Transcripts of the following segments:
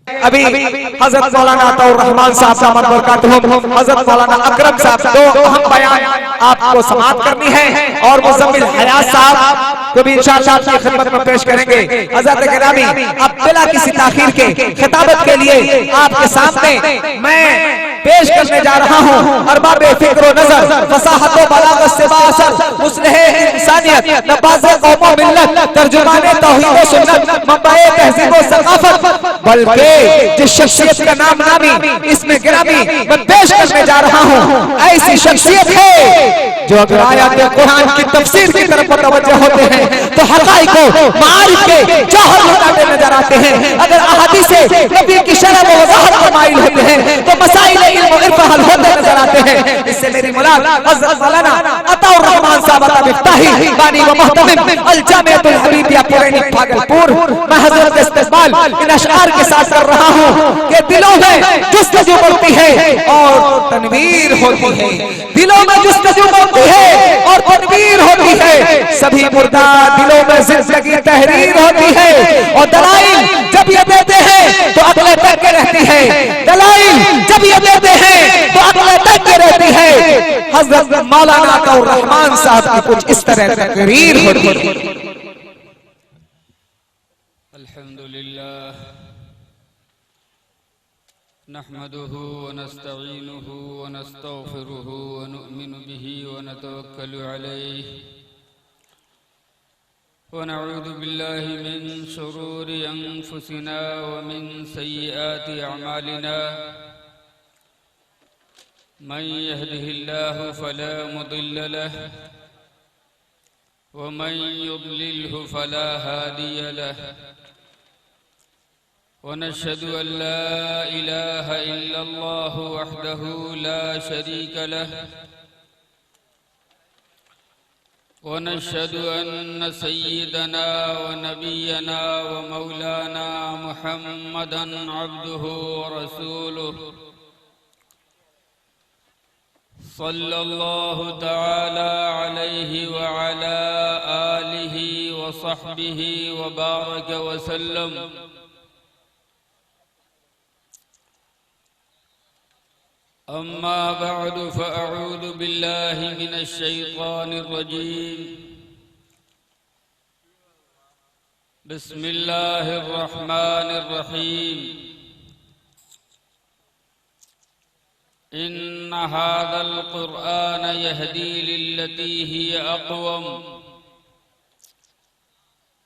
अभी हजरत मौलाना अताउर रहमान साहब दामद बरकातुहुम, हजरत मौलाना अकरम साहब दो अहम बयान आपको समाप्त करनी है और मुज़म्मिल हयात साहब को भी इंशाअल्लाह आपकी खिदमत में पेश करेंगे। हजरत गिरामी, अब बिला किसी ताखीर के खिताबत के लिए आपके सामने मैं पेश करने जा रहा हूँ। अरबाब फिक्र नजर, फसाहत व बलागत से बाअसर, मुस्लिह इंसानियत, नवाज़े कौम व मिल्लत, तर्जुमाने तौहीद व सुन्नत, मंबाए तहज़ीब व सकाफत, बल्कि जिस शख्सियत का नाम नामी इसमें गिरामी मैं पेश करने जा रहा हूँ, ऐसी शख्सियत है जो अगर आयत कुरान की तफसीर की तरफ मुतवज्जह होते हैं तो हक़ाइक़ को मारिफ के जौहर लुटाते नजर आते हैं। अगर अहादीस नबी की शरह व वज़ाहत को माइल होते हैं तो मसाइल इल्म व इरफ़ा हल होते नजर आते हैं। इससे मेरी मुराद हज़रत मौलाना अताउर रहमान साहब अता-मिफ्ताही बानी व मुहतमिम अल जामिअतुल हबीबिया पुरैनी भागलपुर, मैं हज़रत का इस्तेक़बाल इन अशआर के साथ कर रहा हूँ कि दिलों में जुस्तजू बढ़ती है और तनवीर होती है, दिलों में जुस्तजू बढ़ती है और तनवीर होती है। सभी मुर्दा दिलों में जिंदगी तहरीर होती है और दलाइल जब ये देते हैं तो अगले तक के रहती है, दलाइल जब ये देते हैं तो अगले तक के रहती है। हज़रत मौलाना अताउर रहमान साहब की कुछ इस तरह तकरीर होती है। अल्हम्दुलिल्लाह नहमदुहु व नस्तईनुहु व नस्तगफिरुहु व नु'मिनु बिही व नतवक्कलु अलैहि व नऊज़ु बिल्लाहि मिन शुरूरि अंफुसिना व मिन सय्यिआति अअमालिना। मन यहदिहिल्लाहु फला मुदिल्ल लहु व मन युद्लिल्हु फला हादिय लहु। वनश्हदु अन ला इलाहा इल्लल्लाहु वहदहु ला शरीका लहु वनश्हदु अन्न सय्यिदना व नबियना व मौलाना मुहम्मदन अब्दुहु व रसूलुहु सल्लल्लाहु तआला अलैहि व अला आलिहि व सहबिहि व बारक व सल्लम। अम्मा बअदु फ़अऊज़ु बिल्लाहि मिनश शैतानिर रजीम। बिस्मिल्लाहिर रहमानिर रहीम। इन्न हाज़ल क़ुरआन यहदी लिल्लती हिय अक़वम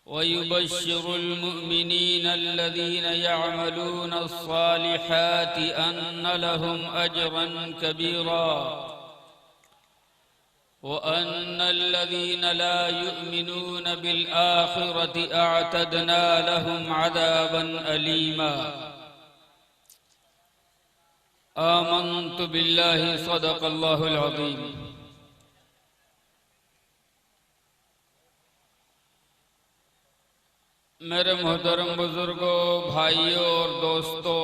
व युबश्शिरुल मुअमिनीना अल्लज़ीना यअमलूना अस्सालिहाति अन्न लहुम अजरन कबीरा व अन्नल लज़ीना ला युमिनूना बिल आखिरति अअतदना लहुम अज़ाबन अलीमा। आमन्तु बिल्लाहि सदक़ल्लाहुल अज़ीम। मेरे मोहतरम बुजुर्गों, भाइयों और दोस्तों,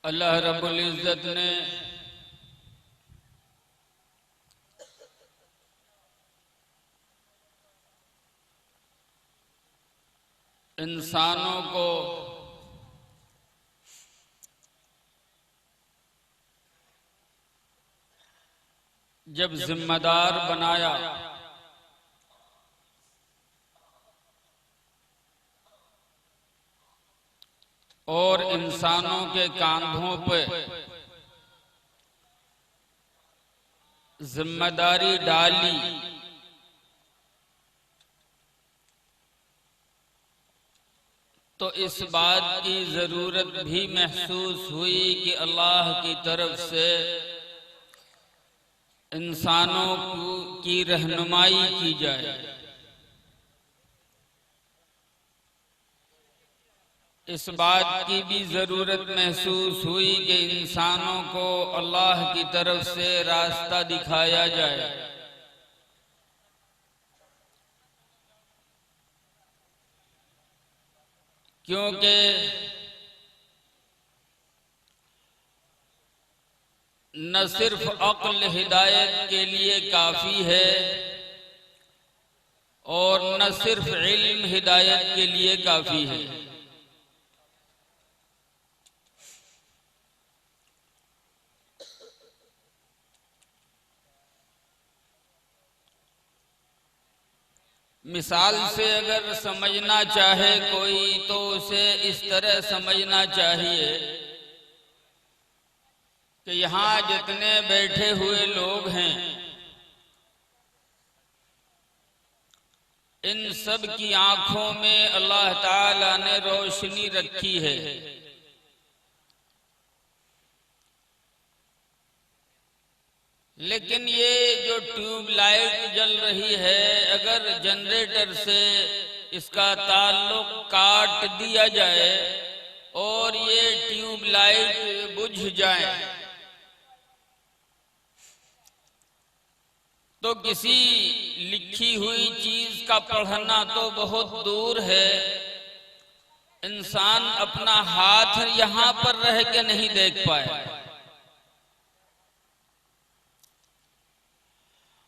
अल्लाह रब्बुल इज़्ज़त ने इंसानों को जब जिम्मेदार बनाया और इंसानों के कांधों पे जिम्मेदारी डाली तो इस बात की जरूरत भी महसूस हुई कि अल्लाह की तरफ से इंसानों की रहनुमाई की जाए। इस बात की भी जरूरत महसूस हुई कि इंसानों को अल्लाह की तरफ से रास्ता दिखाया जाए। क्योंकि न सिर्फ अक्ल हिदायत के लिए काफी है और न सिर्फ इल्म हिदायत के लिए काफी है। मिसाल से अगर समझना चाहे कोई तो उसे इस तरह समझना चाहिए कि यहाँ जितने बैठे हुए लोग हैं इन सब की आंखों में अल्लाह ताला ने रोशनी रखी है। लेकिन ये जो ट्यूबलाइट जल रही है, अगर जनरेटर से इसका ताल्लुक काट दिया जाए और ये ट्यूबलाइट बुझ जाए तो किसी लिखी हुई चीज का पढ़ना तो बहुत दूर है, इंसान अपना हाथ यहां पर रह के नहीं देख पाए।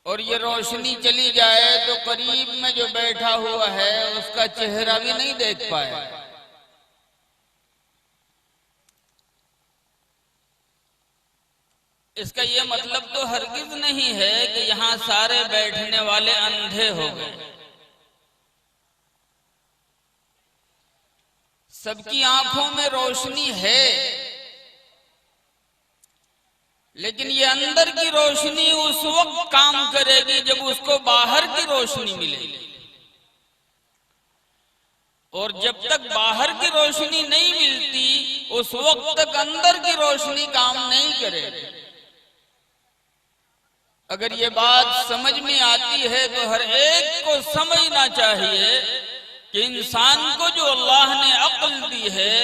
और ये रोशनी चली जाए तो करीब में जो बैठा हुआ है उसका चेहरा भी नहीं देख पाए। इसका ये मतलब तो हरगिज नहीं है कि यहां सारे बैठने वाले अंधे हो गए। सबकी आंखों में रोशनी है, लेकिन ये अंदर की रोशनी उस वक्त काम करेगी जब उसको बाहर की रोशनी मिलेगी। और जब तक बाहर की रोशनी नहीं मिलती उस वक्त तक अंदर की रोशनी काम नहीं करेगी। अगर ये बात समझ में आती है तो हर एक को समझना चाहिए कि इंसान को जो अल्लाह ने अक्ल दी है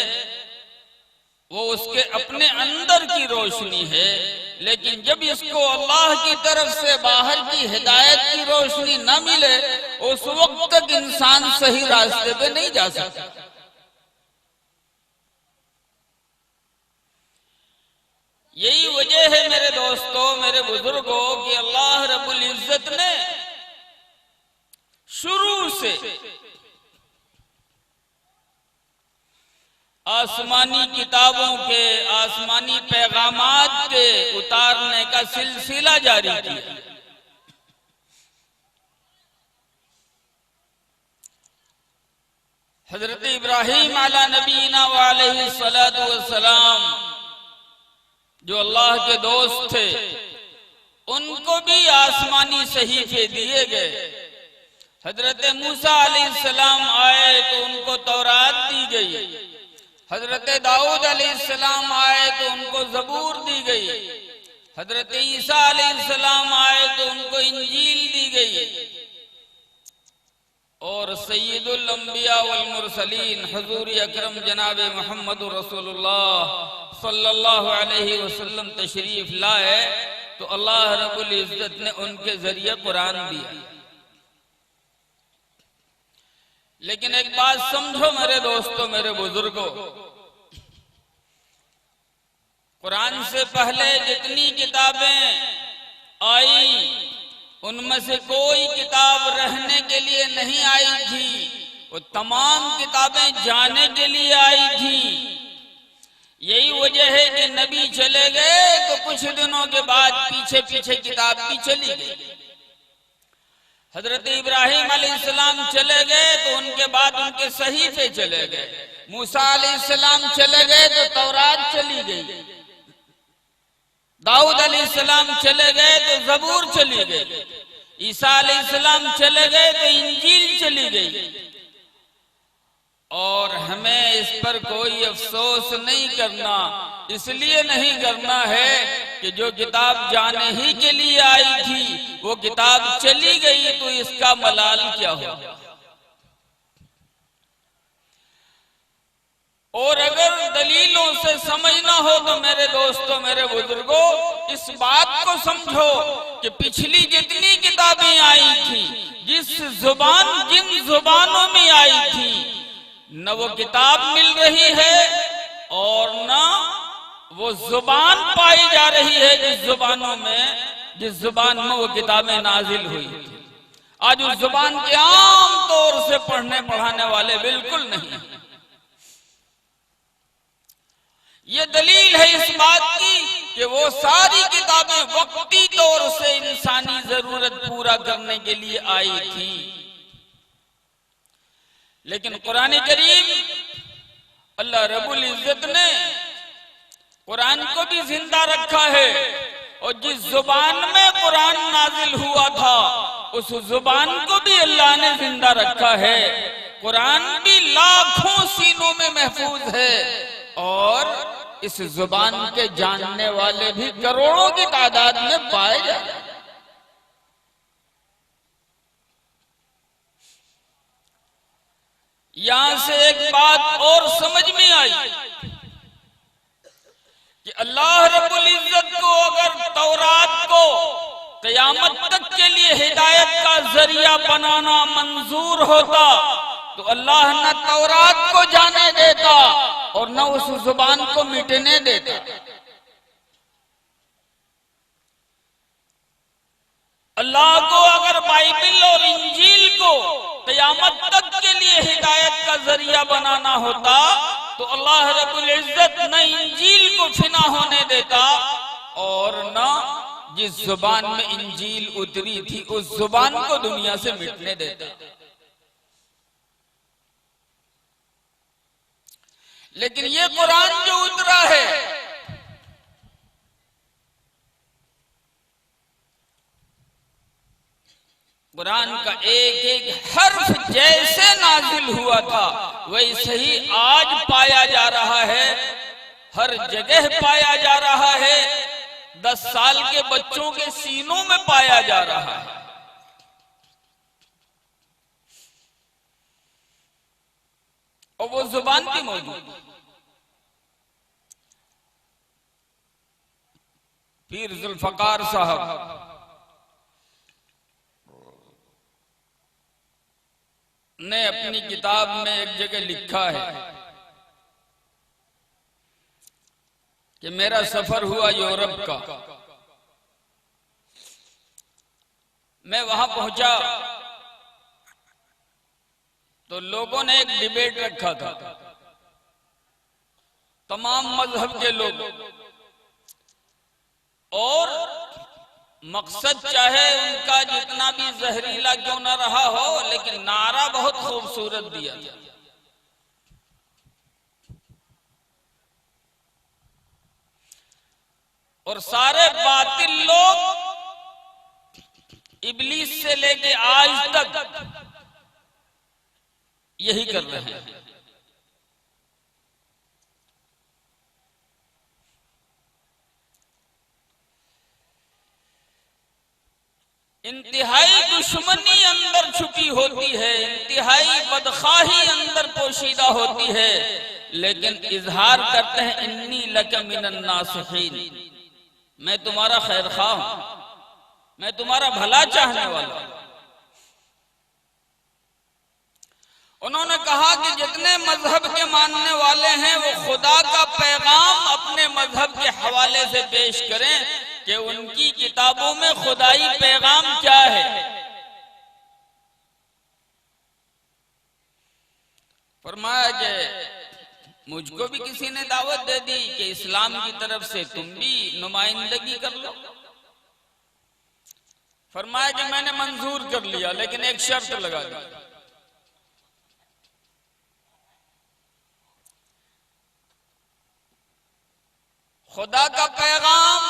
वो उसके अपने अंदर की रोशनी है, लेकिन जब इसको अल्लाह की तरफ से बाहर की हिदायत की रोशनी न मिले उस वक्त तक इंसान सही रास्ते पे नहीं जा सकता। यही वजह है मेरे दोस्तों, मेरे बुजुर्गों, कि अल्लाह रब्बुल इज्जत ने शुरू से आसमानी किताबों के, आसमानी पैगामात के उतारने का सिलसिला जारी किया। हजरत इब्राहीम अला नबीना व अलैहि सलातु वस्सलाम जो अल्लाह के दोस्त थे उनको भी आसमानी सहीफे दिए गए। हजरत मूसा अलैहिस्सलाम आए तो उनको तौरात दी गई। हजरत दाऊद अलैहिस्सलाम आए तो उनको ज़बूर दी गई। हजरत ईसा अलैहिस्सलाम आए तो उनको इंजील दी गई। और सय्यदुल अंबिया वल मुरसलीन हुजूर अकरम जनाब मोहम्मद रसूलुल्लाह सल्लल्लाहु अलैहि वसल्लम तशरीफ लाए तो अल्लाह रब्बुल इज्जत ने उनके जरिए कुरान दिया। लेकिन एक बात समझो मेरे दोस्तों, मेरे बुजुर्गों, कुरान से पहले जितनी किताबें आई उनमें से कोई किताब रहने के लिए नहीं आई थी, वो तमाम किताबें जाने के लिए आई थी। यही वजह है कि नबी चले गए तो कुछ दिनों के बाद पीछे पीछे किताब भी चली गई। हजरत इब्राहीम अलैहिस्सलाम चले गए तो उनके बाद उनके सहीफे चले गए। मूसा अलैहिस्सलाम चले गए तो तौरात चली गई। दाऊद अलैहिस्सलाम चले गए तो ज़बूर चली गई। ईसा अलैहिस्सलाम चले गए तो इंजील चली गई। और हमें इस पर कोई अफसोस नहीं करना, इसलिए नहीं करना है कि जो किताब जाने ही के लिए आई थी वो किताब चली गई तो इसका मलाल क्या हो। और अगर दलीलों से समझना हो तो मेरे दोस्तों, मेरे बुजुर्गों, इस बात को समझो कि पिछली जितनी किताबें आई थी, जिन जुबानों में आई थी, न वो किताब मिल रही है और न वो जुबान पाई जा रही है जिस जुबान में वो किताबें नाजिल हुई थी। आज उस जुबान के आम तौर से पढ़ने पढ़ाने वाले बिल्कुल नहीं। ये दलील है इस बात की कि वो सारी किताबें वक्ती तौर से इंसानी जरूरत पूरा करने के लिए आई थी, लेकिन कुरान करीम अल्लाह रब्बुल इज्जत ने कुरान को भी जिंदा रखा है, और जिस जुबान में कुरान नाजिल हुआ था उस जुबान को भी अल्लाह ने जिंदा रखा है। कुरान भी लाखों सीनों में महफूज है, और इस जुबान के जानने वाले भी करोड़ों की तादाद में पाए जाते हैं। यहां से एक बात और समझ में आई कि अल्लाह रब्बुल इज्जत को अगर तौरात को क़यामत तक के लिए हिदायत का जरिया बनाना मंजूर होता तो अल्लाह न तौरात को जाने देता और न उस जुबान को मिटने देता। अल्लाह को अगर बाइबिल और इंजील को क़यामत तक के लिए हिदायत का जरिया बनाना होता तो अल्लाह रब्बुल इज्जत न इंजील को फिना होने देता और न जिस जुबान में इंजील उतरी थी उस जुबान को दुनिया से मिटने देता। लेकिन ये कुरान जो उतरा है कुरान का एक एक हर्फ जैसे नाजिल हुआ था वैसे ही आज पाया जा रहा है, हर जगह पाया जा रहा है, 10 साल के बच्चों के सीनों में पाया जा रहा है। और वो जुबान भी मौजूद। पीर जुल्फकार साहब ने अपनी किताब में एक जगह लिखा है कि मेरा सफर हुआ यूरोप का। मैं वहां पहुंचा तो लोगों ने एक डिबेट रखा था, तमाम मजहब के लोग, और मकसद चाहे उनका जितना भी जहरीला क्यों न रहा हो लेकिन नारा बहुत खूबसूरत दिया था। और सारे बातिल लोग इब्लीस से लेके आज तक यही कर रहे हैं। इंतहाई दुश्मनी अंदर छुपी होती है, इंतहाई बदखाही अंदर पोशीदा होती है, लेकिन इजहार करते हैं इन्नी लक मिनन नासिहीन, मैं तुम्हारा खैर खा हूं, मैं तुम्हारा भला चाहने वाला हूं। उन्होंने कहा कि जितने मजहब के मानने वाले हैं वो खुदा का पैगाम अपने मजहब के हवाले से पेश करें कि उनकी किताबों में खुदाई पैगाम क्या है। फरमाया कि मुझको भी किसी ने दावत दे दी कि इस्लाम की तरफ से तुम भी नुमाइंदगी कर लो। फरमाया कि मैंने मंजूर कर लिया, लेकिन एक शर्त लगा दी, खुदा का पैगाम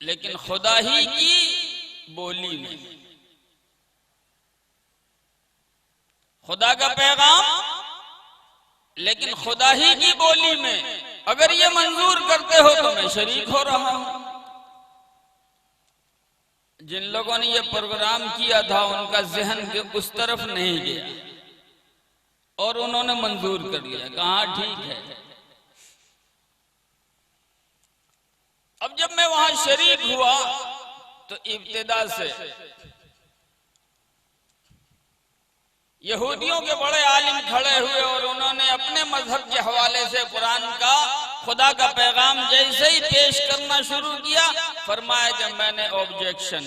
लेकिन खुदा ही की बोली में, खुदा का पैगाम लेकिन खुदा ही की बोली में। अगर ये मंजूर करते हो तो मैं शरीक हो रहा हूं। जिन लोगों ने ये प्रोग्राम किया था उनका जहन उस तरफ नहीं गया और उन्होंने मंजूर कर लिया, कहा ठीक है। अब जब मैं वहां शरीक हुआ तो इब्तिदा से यहूदियों के बड़े आलिम खड़े हुए और उन्होंने अपने मजहब के हवाले से कुरान का खुदा का पैगाम जैसे ही पेश करना शुरू किया, फरमाया कि मैंने ऑब्जेक्शन,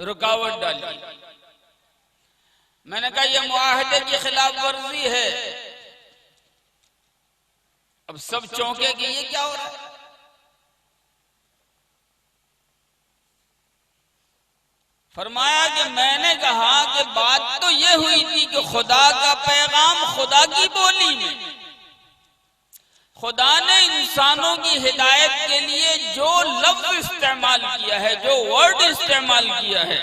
रुकावट डाली। मैंने कहा यह मुआहदे की खिलाफ वर्जी है। अब सब चौंके कि ये क्या हो रहा है। फरमाया कि मैंने कहा कि बात तो ये हुई थी कि खुदा का पैगाम खुदा की बोली में, खुदा ने इंसानों की हिदायत के लिए जो लफ्ज इस्तेमाल किया है, जो वर्ड इस्तेमाल किया है,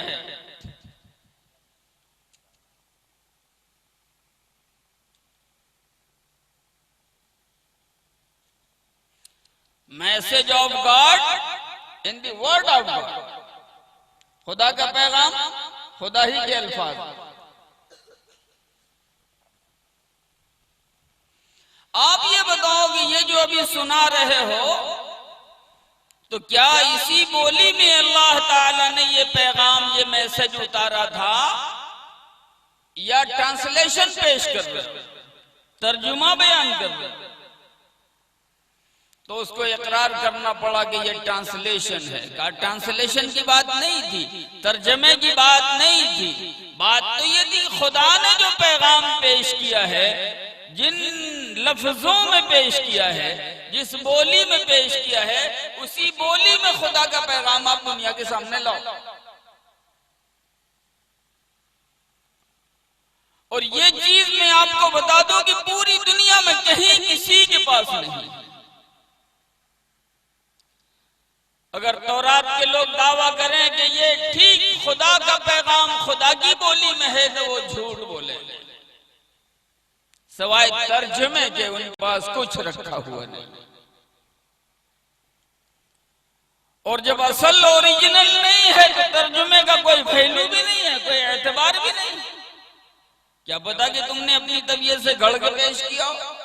message of God in the word of God, खुदा का पैगाम खुदा ही के अल्फाज। आप ये बताओ कि ये जो अभी सुना रहे हो, तो क्या इसी बोली में अल्लाह ताला ने ये पैगाम, ये मैसेज उतारा था, या ट्रांसलेशन पेश कर रहे, तर्जुमा बयान कर रहे? तो उसको इकरार करना पड़ा कि ये ट्रांसलेशन है। कहा ट्रांसलेशन की बात नहीं थी, तर्जमे की बात नहीं थी, बात तो ये थी खुदा ने जो पैगाम पेश किया है, जिन लफ्जों में पेश किया है, जिस बोली में पेश किया है, उसी बोली में खुदा का पैगाम आप दुनिया के सामने लाओ। और ये चीज मैं आपको बता दूं कि पूरी दुनिया में कहीं किसी के पास नहीं। अगर तौरात के लोग दावा करें कि ये ठीक खुदा का पैगाम खुदा की बोली में है, तो वो झूठ बोले, सवाए तर्जमे के उनके पास कुछ रखा हुआ नहीं। और जब असल ओरिजिनल नहीं है तो तर्जुमे का कोई वैल्यू भी नहीं है, कोई एतबार भी नहीं। क्या पता कि तुमने अपनी तबीयत से घड़ के पेश किया हो।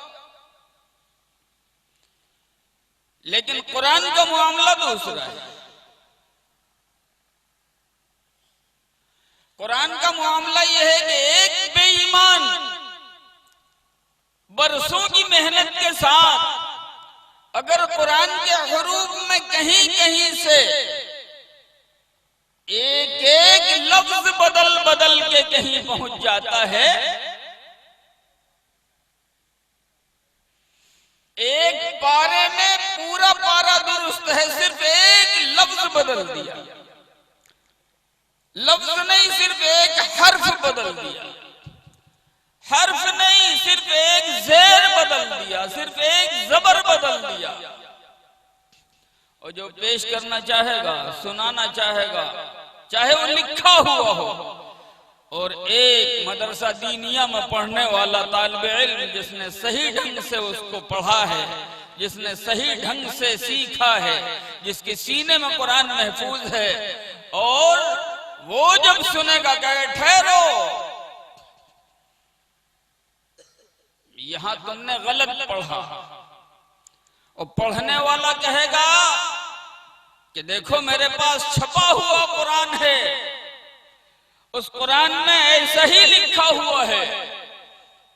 लेकिन कुरान का मामला दूसरा है। कुरान का मामला यह है कि एक बेईमान बरसों की मेहनत के साथ अगर कुरान के हरूफ में कहीं कहीं से एक एक लफ्ज बदल बदल के कहीं पहुंच जाता है, एक पारे में पूरा पारा दुरुस्त है, सिर्फ एक लफ्ज बदल दिया, लफ्ज नहीं सिर्फ एक हर्फ बदल दिया, हर्फ नहीं सिर्फ एक जेर बदल दिया, सिर्फ एक जबर बदल दिया। और जो पेश करना चाहेगा, सुनाना चाहेगा, चाहे वो लिखा हुआ हो, और एक मदरसा दीनिया में पढ़ने वाला तालिब इल्म जिसने सही ढंग से उसको पढ़ा है, जिसने सही ढंग से सीखा है, जिसके सीने में कुरान महफूज है, और वो जब सुनेगा कहे ठहरो, यहां तुमने गलत पढ़ा। और पढ़ने वाला कहेगा कि देखो मेरे पास छपा हुआ कुरान है, उस कुरान में ऐसा ही लिखा हुआ है।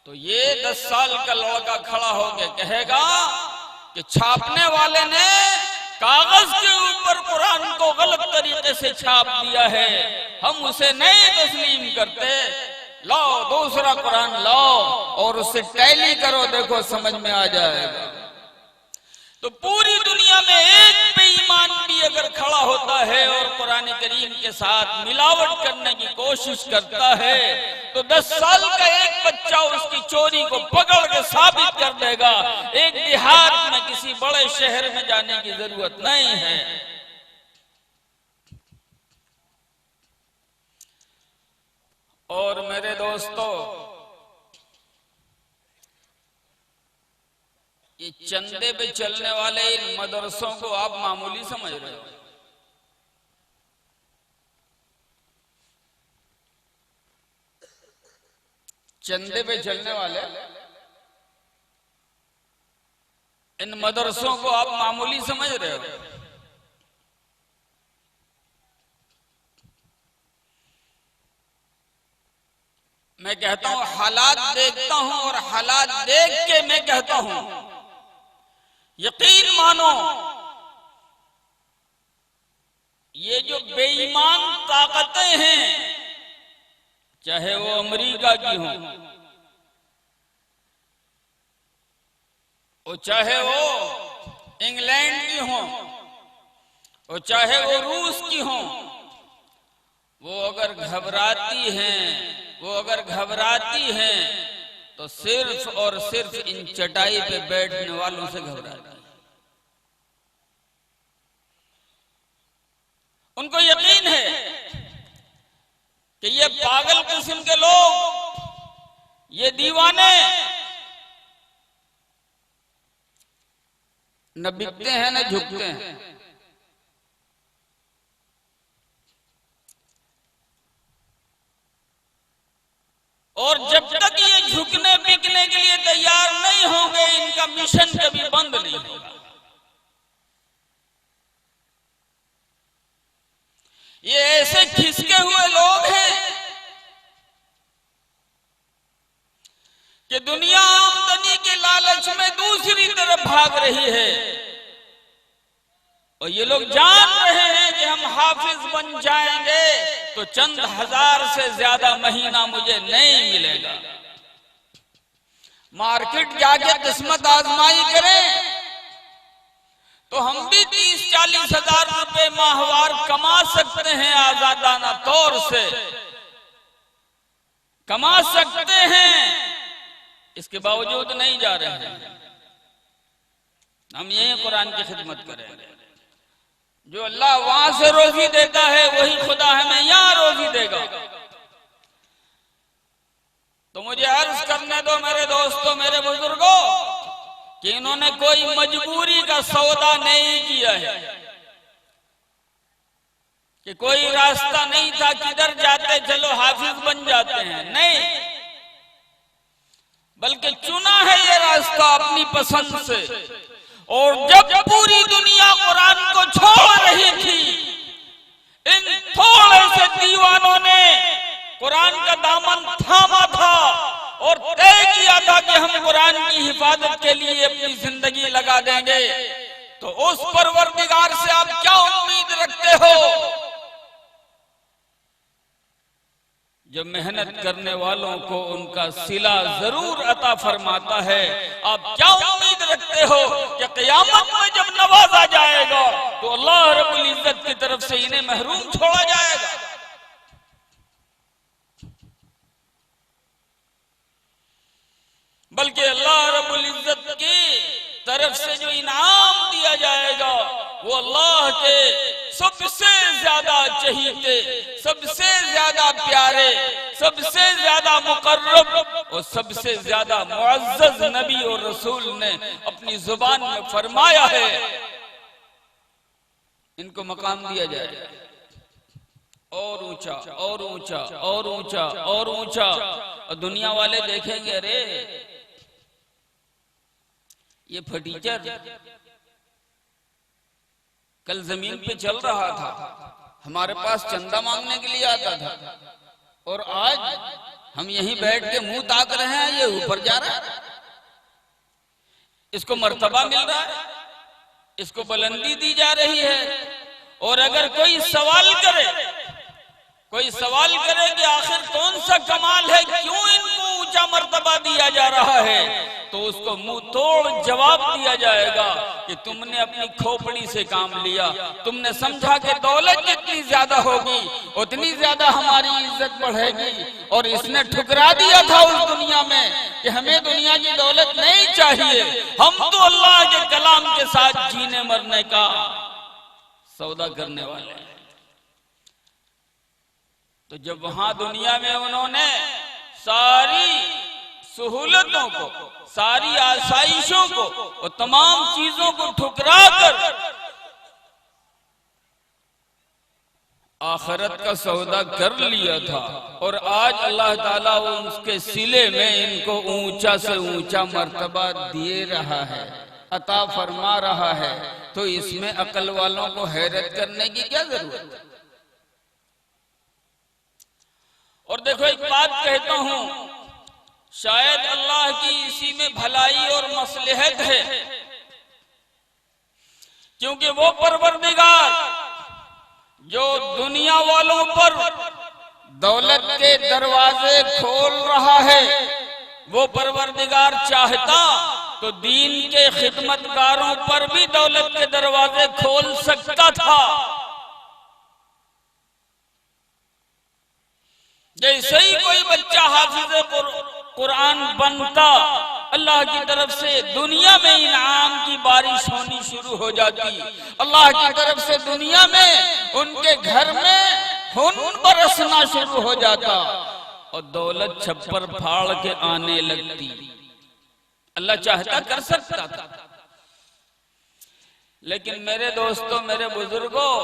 तो ये 10 साल का लड़का खड़ा होकर कहेगा कि छापने वाले ने कागज के ऊपर कुरान को गलत तरीके से छाप दिया है, हम उसे नहीं तस्लीम करते, लाओ दूसरा कुरान लाओ और उससे टैली करो, देखो समझ में आ जाएगा। तो पूरी दुनिया में एक बेईमान भी अगर खड़ा होता है और कुरान करीम के साथ मिलावट करने की कोशिश करता है, तो 10 साल का एक बच्चा उसकी चोरी को पकड़ के साबित कर देगा। एक देहात में किसी बड़े शहर में जाने की जरूरत नहीं है। और मेरे दोस्तों, ये चंदे पे चलने वाले इन मदरसों को आप मामूली समझ रहे हो। चंदे पे चलने वाले इन मदरसों को आप मामूली समझ रहे हो। मैं कहता हूं हालात देखता हूं, और हालात देख के मैं कहता हूं यकीन मानो, ये जो बेईमान ताकतें हैं, चाहे वो अमेरिका की हों, वो चाहे वो इंग्लैंड की हों, वो चाहे वो रूस की हों, वो अगर घबराती हैं तो सिर्फ और सिर्फ इन चटाई पे बैठने वालों से घबराती है। उनको यकीन है कि ये पागल किस्म के लोग, ये दीवाने न बिकते हैं न झुकते हैं। और जब तक ये झुकने बिकने के लिए तैयार नहीं होंगे, इनका मिशन कभी बंद नहीं होगा। ये ऐसे खिसके हुए लोग हैं कि दुनिया आमदनी के लालच में दूसरी तरफ भाग रही है, और ये लोग जान रहे हैं कि हम हाफिज बन जाएंगे तो चंद हजार से ज्यादा महीना मुझे नहीं मिलेगा। मार्केट जाके किस्मत आजमाई करें तो हम भी 30-40 हजार रुपए माहवार कमा सकते हैं, आजादाना तौर से कमा सकते हैं। इसके बावजूद नहीं जा रहे हैं। हम यही कुरान की खिदमत करेंगे। जो अल्लाह वहां से रोजी देता है वही खुदा हमें यहां रोजी देगा। तो मुझे अर्ज करने दो मेरे दोस्तों, मेरे बुजुर्गों, कि इन्होंने कोई मजबूरी का सौदा नहीं किया है, कि कोई रास्ता नहीं था किधर जाते चलो हाफिज बन जाते हैं, नहीं, बल्कि चुना है ये रास्ता अपनी पसंद से। और जब पूरी दुनिया कुरान को छोड़ रही थी, इन थोड़े से दीवानों ने कुरान का दामन थामा था और तय किया था कि हम कुरान की हिफाजत के लिए अपनी जिंदगी लगा देंगे। तो उस परवरदिगार से आप क्या उम्मीद रखते हो जो मेहनत करने वालों को उनका सिला जरूर अता फरमाता है। आप क्या उम्मीद रखते हो कि क़यामत में जब नवाजा जाएगा तो अल्लाह रब्बुल इज्जत की तरफ से इन्हें महरूम छोड़ा जाएगा? बल्कि अल्लाह रब्बुल इज्जत की तरफ से जो इनाम दिया जाएगा वो अल्लाह के सबसे ज्यादा चहीते, सबसे ज्यादा प्यारे, सबसे ज्यादा मुकर्रब और सबसे ज्यादा मुअज़्ज़ज़ नबी और रसूल ने अपनी जुबान में फरमाया है, इनको मकाम दिया जाएगा और ऊंचा और ऊंचा और ऊंचा और ऊंचा। और दुनिया वाले देखेंगे, अरे ये फटीचर कल जमीन पे चल रहा था, हमारे पास चंदा मांगने के लिए आता था, और आज हम यहीं बैठ के मुंह ताक रहे हैं, ये ऊपर जा रहा है, इसको मर्तबा मिल रहा है, इसको बुलंदी दी जा रही है। और अगर कोई सवाल करे कि आखिर कौन सा कमाल है, क्यों इनको ऊंचा मर्तबा दिया जा रहा है, तो उसको मुंह तोड़ जवाब दिया जाएगा कि तुमने अपनी खोपड़ी से काम लिया, तुमने समझा कि दौलत जितनी ज्यादा होगी उतनी ज्यादा हमारी इज्जत बढ़ेगी, और इसने ठुकरा दिया था उस दुनिया में कि हमें दुनिया की दौलत नहीं चाहिए, हम तो अल्लाह के कलाम के साथ जीने मरने का सौदा करने वाले हैं। तो जब वहां दुनिया में उन्होंने सारी सहूलतों को, सारी आसाइशों को और तमाम चीजों को ठुकरा कर आखिरत का सौदा कर लिया था, और आज अल्लाह ताला उसके सिले में इनको ऊंचा से ऊंचा मर्तबा दिए रहा है, अता फरमा रहा है, तो इसमें अकल वालों को हैरत करने की क्या जरूरत है? और देखो, एक बात कहता हूं, शायद अल्लाह की इसी में भलाई और मसलहत है क्योंकि वो परवरदिगार जो दुनिया वालों पर दौलत के दरवाजे खोल रहा है, वो परवरदिगार चाहता तो दीन के खिदमतगारों पर भी दौलत के दरवाजे खोल सकता था। जैसे ही कोई बच्चा हाफिज़ कुरान बनता, अल्लाह की तरफ से दुनिया में इनाम की बारिश होनी शुरू हो जाती। अल्लाह की तरफ से दुनिया में उनके घर में खून बरसना शुरू हो जाता और दौलत छप्पर फाड़ के आने लगती। अल्लाह चाहता कर सकता था, लेकिन मेरे दोस्तों, मेरे बुजुर्गों,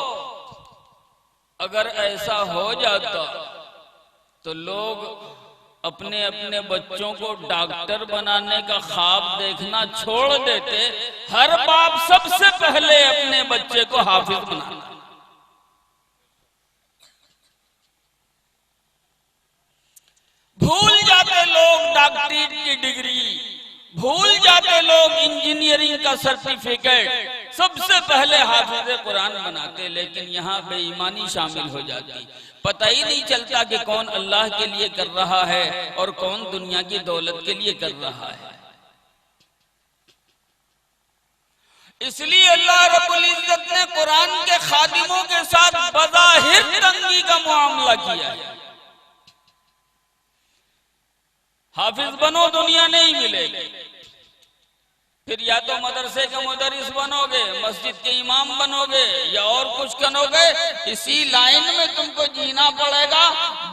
अगर ऐसा हो जाता तो लोग अपने अपने बच्चों को डॉक्टर बनाने का ख्वाब देखना छोड़ देते। हर बाप सबसे पहले अपने बच्चे को हाफिज बनाना। भूल जाते लोग डॉक्टरी की डिग्री, भूल जाते लोग इंजीनियरिंग का सर्टिफिकेट, सबसे पहले हाफिज कुरान बनाते। लेकिन यहाँ बेईमानी शामिल हो जाती। पता ही नहीं चलता कि कौन अल्लाह के लिए कर रहा है और कौन दुनिया की दौलत के लिए कर रहा है। इसलिए अल्लाह रब्बुल इज्जत ने कुरान के खादिमों के साथ बज़ाहिर तंगी का मामला किया है। हाफिज बनो, दुनिया नहीं मिलेगी, फिर या तो मदरसे के मुदरिस बनोगे, मस्जिद के इमाम बनोगे या और कुछ बनोगे। इसी लाइन में तुमको जीना पड़ेगा।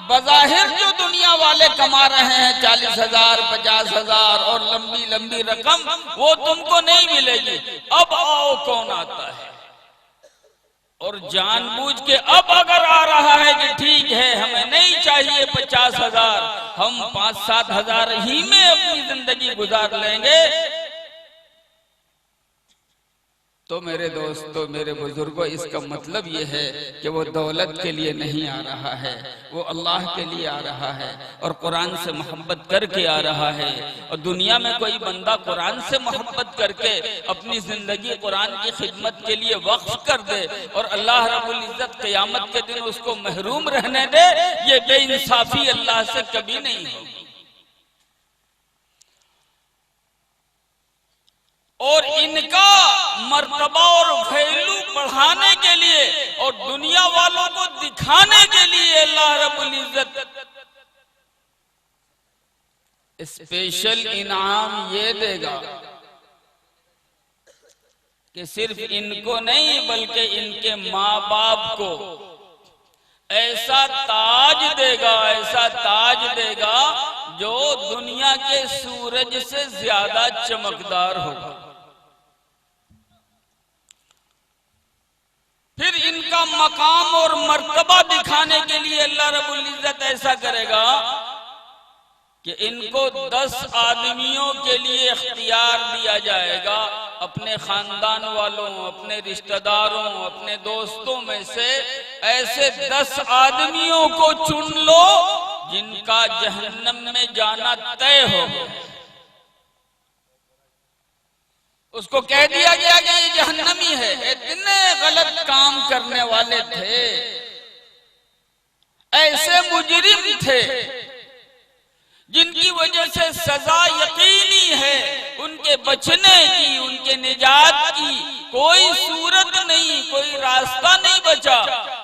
बज़ाहिर जो दुनिया वाले कमा रहे हैं 40,000, 50,000 और लंबी लंबी रकम, वो तुमको नहीं मिलेगी। अब आओ कौन आता है और जानबूझ के अब अगर आ रहा है कि ठीक है हमें नहीं चाहिए 50,000, हम 5-7 हजार ही में अपनी जिंदगी गुजार लेंगे, तो मेरे दोस्तों, मेरे बुजुर्गों, इसका मतलब ये है कि वो दौलत के लिए नहीं आ रहा है, वो अल्लाह के लिए आ रहा है और कुरान से मोहब्बत करके आ रहा है। और दुनिया में कोई बंदा कुरान से मोहब्बत करके अपनी जिंदगी कुरान की खिदमत के लिए वक्फ कर दे और अल्लाह रब्बुल इज्जत क़यामत के दिन उसको महरूम रहने दे, ये बेइंसाफी अल्लाह से कभी नहीं होगी। और इनका मर्तबा और वैल्यू बढ़ाने के लिए और दुनिया वालों को दिखाने के लिए अल्लाह रब्बुल इज्जत स्पेशल इनाम ये देगा कि सिर्फ इनको नहीं बल्कि इनके माँ बाप को ऐसा ताज देगा, ऐसा ताज देगा जो दुनिया के सूरज से ज्यादा चमकदार होगा। फिर इनका मकाम और मर्तबा दिखाने के लिए अल्लाह रब्बुल इज्जत ऐसा करेगा कि इनको 10 आदमियों के लिए इख्तियार दिया जाएगा। अपने खानदान वालों, अपने रिश्तेदारों, अपने दोस्तों में से ऐसे 10 आदमियों को चुन लो जिनका जहन्नम में जाना तय हो। उसको कह दिया गया कि ये जहन्नमी है। इतने गलत काम करने वाले थे, ऐसे मुजरिम थे जिनकी वजह से सजा यकीनी है, उनके बचने की, उनके निजात की कोई सूरत नहीं, कोई रास्ता नहीं बचा।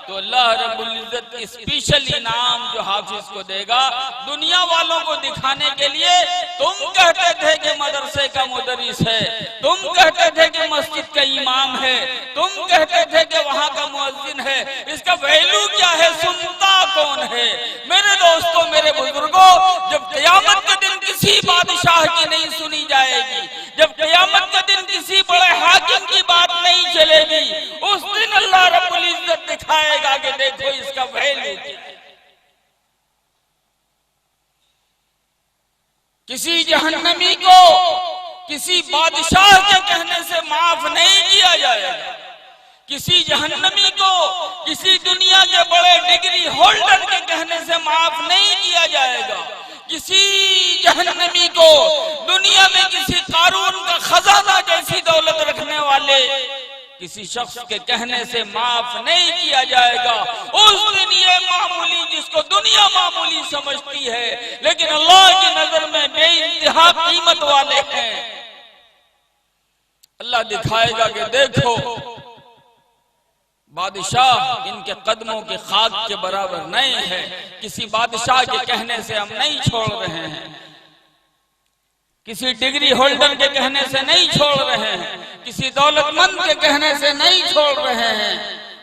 तो अल्लाह रब्बुल इज्जत स्पेशल इनाम जो हाफिज को देगा दुनिया वालों को दिखाने के लिए। तुम कहते थे कि मदरसे का मुदरिस है, तुम कहते थे कि मस्जिद का इमाम है, तुम कहते थे कि वहां का मुअज्जिन है, इसका वैल्यू क्या है, सुनता कौन है? मेरे दोस्तों, मेरे बुजुर्गों, जब क़यामत के दिन किसी बादशाह की नहीं सुनी जाएगी, जब क़यामत के दिन किसी बड़े हाकिम की बात नहीं चलेगी, उस दिन अल्लाह रब्बुल इज्जत दिखाएगा कि देखो इसका वैल्यू क्या है। किसी जहन्नमी को किसी बादशाह के कहने से माफ नहीं किया जाएगा। किसी जहन्नमी को किसी दुनिया के बड़े डिग्री होल्डर के कहने से माफ नहीं किया जाएगा। किसी जहन्नमी को दुनिया में किसी कारून का खजाना जैसी दौलत रखने वाले किसी शख्स के कहने से माफ नहीं किया जाएगा। उस दिन ये मामूली, जिसको दुनिया मामूली समझती है, लेकिन अल्लाह की नजर में बेइंतहा कीमत वाले हैं। अल्लाह दिखाएगा कि देखो बादशाह इनके कदमों के खाक के बराबर नहीं है। किसी बादशाह के कहने से हम नहीं छोड़ रहे हैं, किसी डिग्री होल्डर के कहने से नहीं छोड़ रहे हैं, किसी दौलतमंद के कहने से नहीं छोड़ रहे हैं।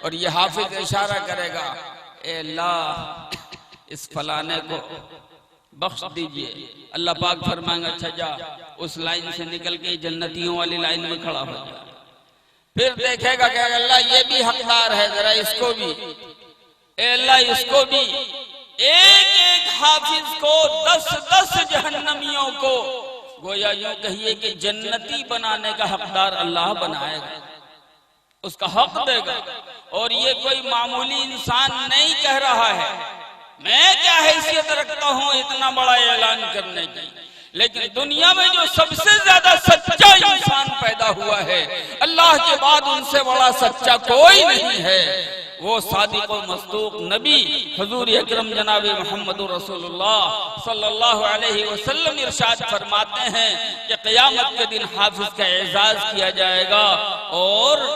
और ये हाफिज इशारा करेगा, ए अल्लाह इस फलाने को बख्श दीजिए। अल्लाह पाक फरमाएंगे अच्छा जा उस लाइन से निकल के जन्नतियों वाली लाइन में खड़ा हो जा। फिर देखेगा कि अल्लाह ये भी हकदार है, जरा इसको भी, ए अल्लाह इसको भी। एक एक हाफिज को 10-10 जहन्नमियों को गोया यूं कहिए कि जन्नती बनाने का हकदार अल्लाह बनाएगा, उसका हक देगा। और ये कोई मामूली इंसान नहीं कह रहा है, मैं क्या हैसियत रखता हूं इतना बड़ा ऐलान करने की, लेकिन दुनिया में जो सबसे ज्यादा सच्चा इंसान पैदा हुआ है, अल्लाह के बाद उनसे बड़ा सच्चा कोई नहीं है। वो सादिक व मस्तूक नबी हुजूर अकरम जनाब मोहम्मद रसूलुल्लाह सल्लल्लाहु अलैहि वसल्लम इरशाद फरमाते हैं कि क़यामत के दिन हाफिज का एजाज किया जाएगा और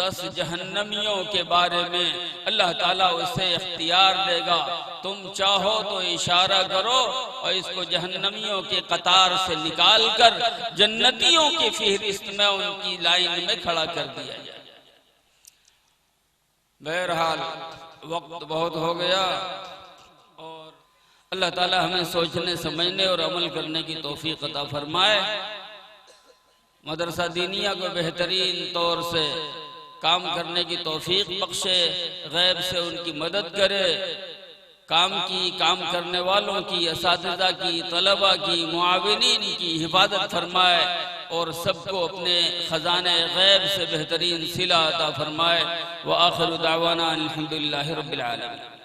10 जहन्नमियों के बारे में अल्लाह ताला उसे इख्तियार देगा, तुम चाहो तो इशारा करो और इसको जहन्नमियों के कतार से निकाल कर जन्नतियों की फहरिस्त में उनकी लाइन में खड़ा कर दिया जाए। बहरहाल वक्त बहुत हो गया और अल्लाह ताला हमें सोचने समझने और अमल करने की तौफीक अता फरमाए। मदरसा दीनिया को बेहतरीन तौर से काम करने की तौफीक बख्शे, गैब से उनकी मदद करे, काम करने वालों की, असातिज़ा की, तलबा की, मुआविनीन की हिफाजत फरमाए और सबको अपने खजाने गैब से बेहतरीन सिला अता फरमाए। व आखिर दावाना अल्हम्दुलिल्लाहि रब्बिल आलमीन।